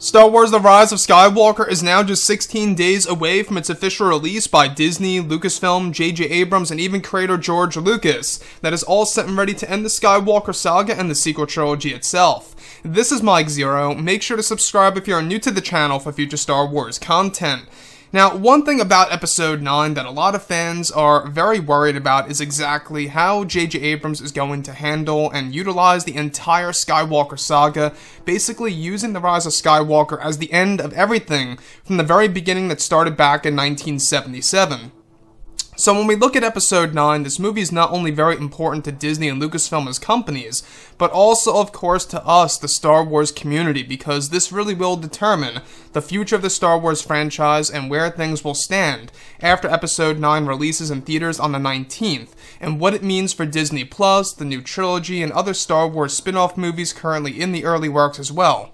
Star Wars The Rise of Skywalker is now just 16 days away from its official release by Disney, Lucasfilm, J.J. Abrams, and even creator George Lucas, that is all set and ready to end the Skywalker saga and the sequel trilogy itself. This is Mike Zero. Make sure to subscribe if you are new to the channel for future Star Wars content. Now, one thing about Episode 9 that a lot of fans are very worried about is exactly how J.J. Abrams is going to handle and utilize the entire Skywalker saga, basically using The Rise of Skywalker as the end of everything from the very beginning that started back in 1977. So when we look at Episode 9, this movie is not only very important to Disney and Lucasfilm as companies, but also, of course, to us, the Star Wars community, because this really will determine the future of the Star Wars franchise and where things will stand after Episode 9 releases in theaters on the 19th, and what it means for Disney Plus, the new trilogy, and other Star Wars spin-off movies currently in the early works as well.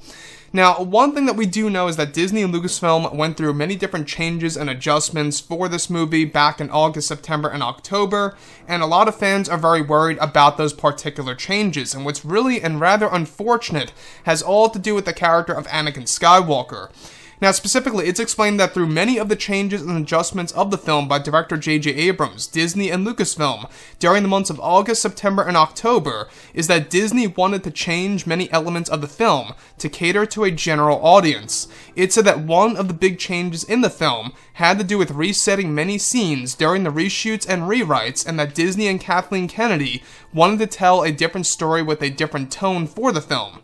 Now, one thing that we do know is that Disney and Lucasfilm went through many different changes and adjustments for this movie back in August, September, and October, and a lot of fans are very worried about those particular changes, and what's really and rather unfortunate has all to do with the character of Anakin Skywalker. Now, specifically, it's explained that through many of the changes and adjustments of the film by director J.J. Abrams, Disney, and Lucasfilm during the months of August, September, and October, is that Disney wanted to change many elements of the film to cater to a general audience. It said that one of the big changes in the film had to do with resetting many scenes during the reshoots and rewrites, and that Disney and Kathleen Kennedy wanted to tell a different story with a different tone for the film.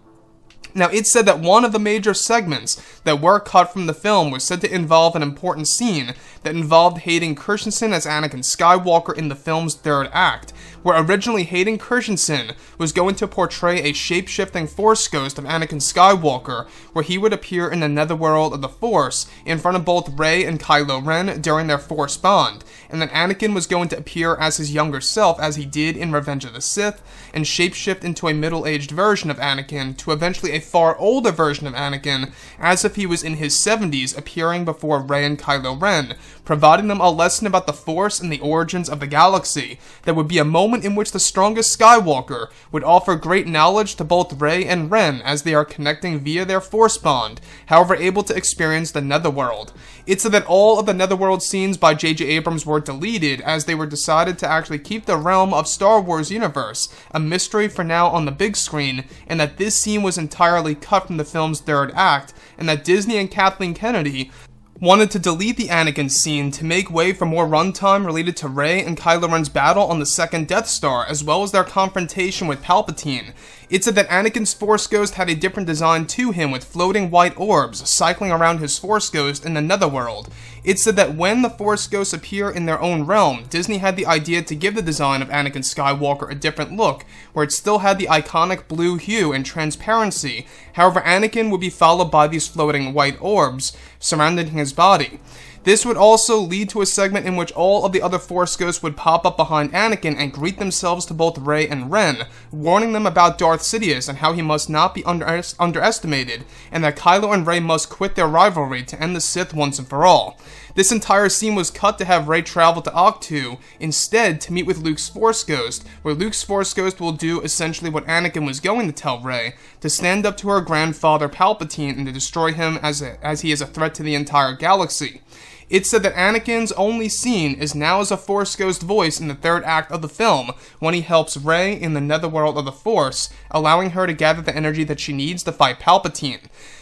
Now, it said that one of the major segments that were cut from the film was said to involve an important scene that involved Hayden Christensen as Anakin Skywalker in the film's third act, where originally Hayden Christensen was going to portray a shape-shifting Force ghost of Anakin Skywalker, where he would appear in the netherworld of the Force in front of both Rey and Kylo Ren during their Force bond, and then Anakin was going to appear as his younger self as he did in Revenge of the Sith, and shapeshift into a middle-aged version of Anakin to eventually a far older version of Anakin, as if he was in his 70s, appearing before Rey and Kylo Ren, providing them a lesson about the Force and the origins of the galaxy. That would be a moment in which the strongest Skywalker would offer great knowledge to both Rey and Ren as they are connecting via their Force bond, however able to experience the Netherworld. It said that all of the Netherworld scenes by J.J. Abrams were deleted as they were decided to actually keep the realm of Star Wars universe a mystery for now on the big screen, and that this scene was entirely cut from the film's third act, and that Disney and Kathleen Kennedy wanted to delete the Anakin scene to make way for more runtime related to Rey and Kylo Ren's battle on the second Death Star, as well as their confrontation with Palpatine. It said that Anakin's Force Ghost had a different design to him, with floating white orbs cycling around his Force Ghost in the Netherworld. It said that when the Force Ghosts appear in their own realm, Disney had the idea to give the design of Anakin Skywalker a different look, where it still had the iconic blue hue and transparency. However, Anakin would be followed by these floating white orbs surrounding his body. This would also lead to a segment in which all of the other Force Ghosts would pop up behind Anakin and greet themselves to both Rey and Ren, warning them about Darth Sidious and how he must not be underestimated, and that Kylo and Rey must quit their rivalry to end the Sith once and for all. This entire scene was cut to have Rey travel to Ahch-To instead to meet with Luke's Force Ghost, where Luke's Force Ghost will do essentially what Anakin was going to tell Rey, to stand up to her grandfather Palpatine and to destroy him as he is a threat to the entire galaxy. It said that Anakin's only scene is now as a Force Ghost voice in the third act of the film, when he helps Rey in the netherworld of the Force, allowing her to gather the energy that she needs to fight Palpatine.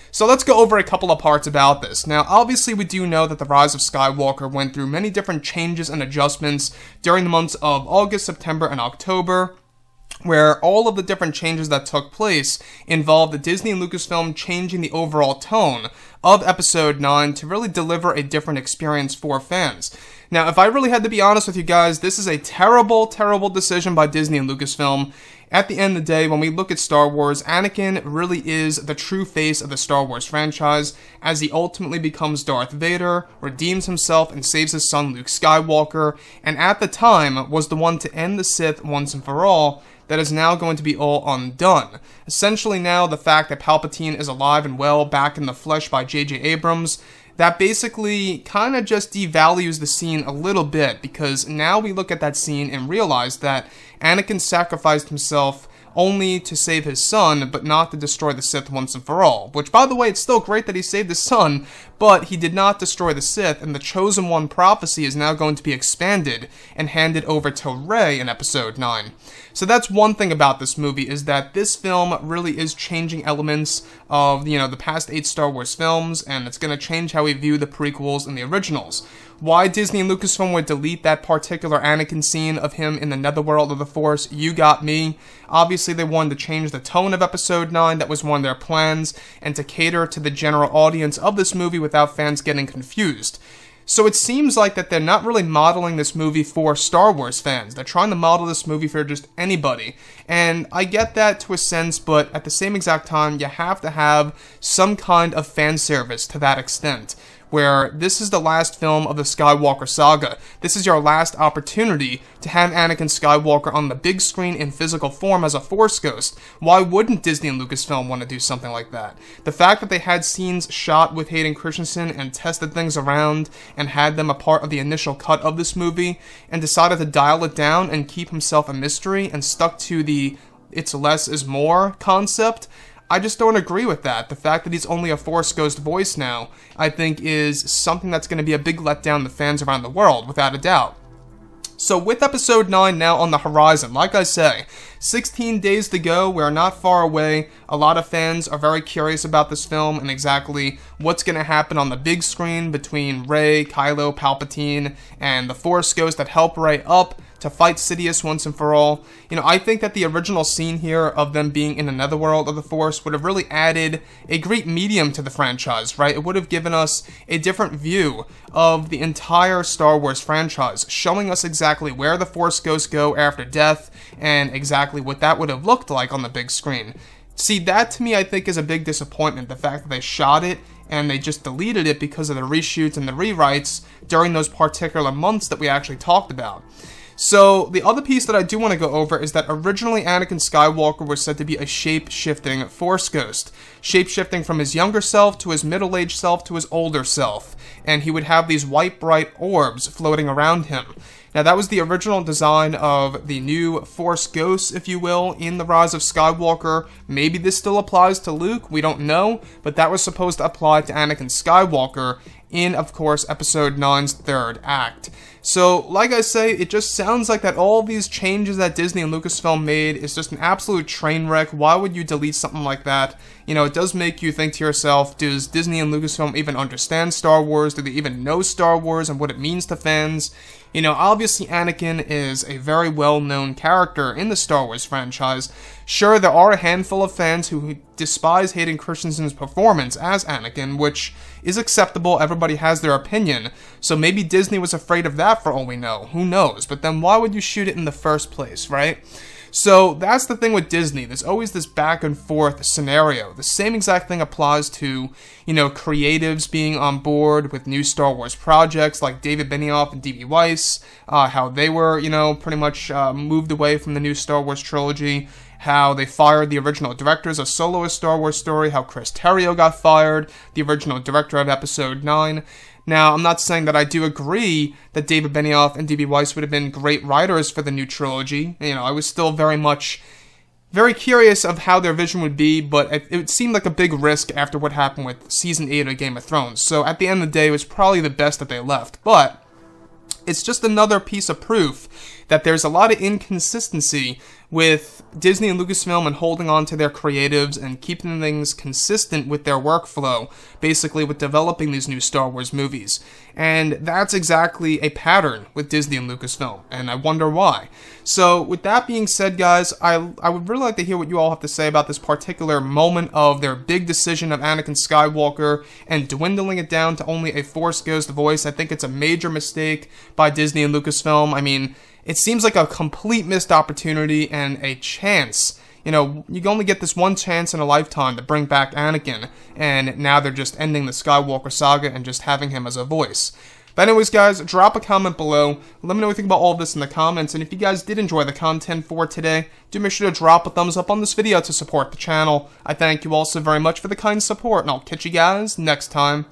So let's go over a couple of parts about this. Now, obviously we do know that The Rise of Skywalker went through many different changes and adjustments during the months of August, September, and October, where all of the different changes that took place involved the Disney and Lucasfilm changing the overall tone of Episode 9 to really deliver a different experience for fans. Now, if I really had to be honest with you guys, this is a terrible, terrible decision by Disney and Lucasfilm. At the end of the day, when we look at Star Wars, Anakin really is the true face of the Star Wars franchise, as he ultimately becomes Darth Vader, redeems himself, and saves his son Luke Skywalker, and at the time was the one to end the Sith once and for all. That is now going to be all undone. Essentially now, the fact that Palpatine is alive and well back in the flesh by J.J. Abrams, that basically kind of just devalues the scene a little bit, because now we look at that scene and realize that Anakin sacrificed himself only to save his son, but not to destroy the Sith once and for all. Which, by the way, it's still great that he saved his son, but he did not destroy the Sith, and the Chosen One prophecy is now going to be expanded and handed over to Rey in Episode 9. So that's one thing about this movie, is that this film really is changing elements of, the past 8 Star Wars films, and it's going to change how we view the prequels and the originals. Why Disney and Lucasfilm would delete that particular Anakin scene of him in the netherworld of the Force, you got me. Obviously, they wanted to change the tone of Episode 9, that was one of their plans, and to cater to the general audience of this movie without fans getting confused. So it seems like that they're not really modeling this movie for Star Wars fans. They're trying to model this movie for just anybody. And I get that to a sense, but at the same exact time, you have to have some kind of fan service to that extent, where this is the last film of the Skywalker saga. This is your last opportunity to have Anakin Skywalker on the big screen in physical form as a Force ghost. Why wouldn't Disney and Lucasfilm want to do something like that? The fact that they had scenes shot with Hayden Christensen and tested things around and had them a part of the initial cut of this movie and decided to dial it down and keep himself a mystery and stuck to the "it's less is more" concept, I just don't agree with that. The fact that he's only a Force Ghost voice now, I think, is something that's going to be a big letdown to fans around the world, without a doubt. So with Episode 9 now on the horizon, like I say, 16 days to go, we're not far away. A lot of fans are very curious about this film and exactly what's going to happen on the big screen between Rey, Kylo, Palpatine, and the Force Ghost that help Rey up to fight Sidious once and for all. I think that the original scene here of them being in the netherworld of the Force would have really added a great medium to the franchise, right? It would have given us a different view of the entire Star Wars franchise, showing us exactly where the Force Ghosts go after death and exactly what that would have looked like on the big screen. See, that to me I think is a big disappointment, the fact that they shot it and they just deleted it because of the reshoots and the rewrites during those particular months that we actually talked about. So, the other piece that I do want to go over is that originally Anakin Skywalker was said to be a shape-shifting Force ghost. Shape-shifting from his younger self to his middle-aged self to his older self. And he would have these white, bright orbs floating around him. Now, that was the original design of the new Force ghosts, if you will, in The Rise of Skywalker. Maybe this still applies to Luke, we don't know, but that was supposed to apply to Anakin Skywalker in, of course, Episode 9's third act. So, like I say, it just sounds like that all these changes that Disney and Lucasfilm made is just an absolute train wreck. Why would you delete something like that? It does make you think to yourself, does Disney and Lucasfilm even understand Star Wars? Do they even know Star Wars and what it means to fans? Obviously Anakin is a very well-known character in the Star Wars franchise. Sure, there are a handful of fans who despise Hayden Christensen's performance as Anakin, which is acceptable, everybody has their opinion, so maybe Disney was afraid of that for all we know, who knows, but then why would you shoot it in the first place, right? So that's the thing with Disney, there's always this back and forth scenario. The same exact thing applies to, creatives being on board with new Star Wars projects like David Benioff and D.B. Weiss, how they were, pretty much moved away from the new Star Wars trilogy, how they fired the original directors of Soloist Star Wars Story, how Chris Terrio got fired, the original director of Episode 9. Now, I'm not saying that I do agree that David Benioff and D.B. Weiss would have been great writers for the new trilogy. I was still very curious of how their vision would be, but it seemed like a big risk after what happened with Season 8 of Game of Thrones. So at the end of the day, it was probably the best that they left. But it's just another piece of proof that there's a lot of inconsistency with Disney and Lucasfilm and holding on to their creatives and keeping things consistent with their workflow, basically with developing these new Star Wars movies. And that's exactly a pattern with Disney and Lucasfilm, and I wonder why. So, with that being said, guys, I would really like to hear what you all have to say about this particular moment of their big decision of Anakin Skywalker and dwindling it down to only a Force Ghost voice. I think it's a major mistake by Disney and Lucasfilm. I mean, it seems like a complete missed opportunity and a chance. You only get this one chance in a lifetime to bring back Anakin, and now they're just ending the Skywalker saga and just having him as a voice. But anyways, guys, drop a comment below. Let me know what you think about all of this in the comments, and if you guys did enjoy the content for today, do make sure to drop a thumbs up on this video to support the channel. I thank you all so very much for the kind support, and I'll catch you guys next time.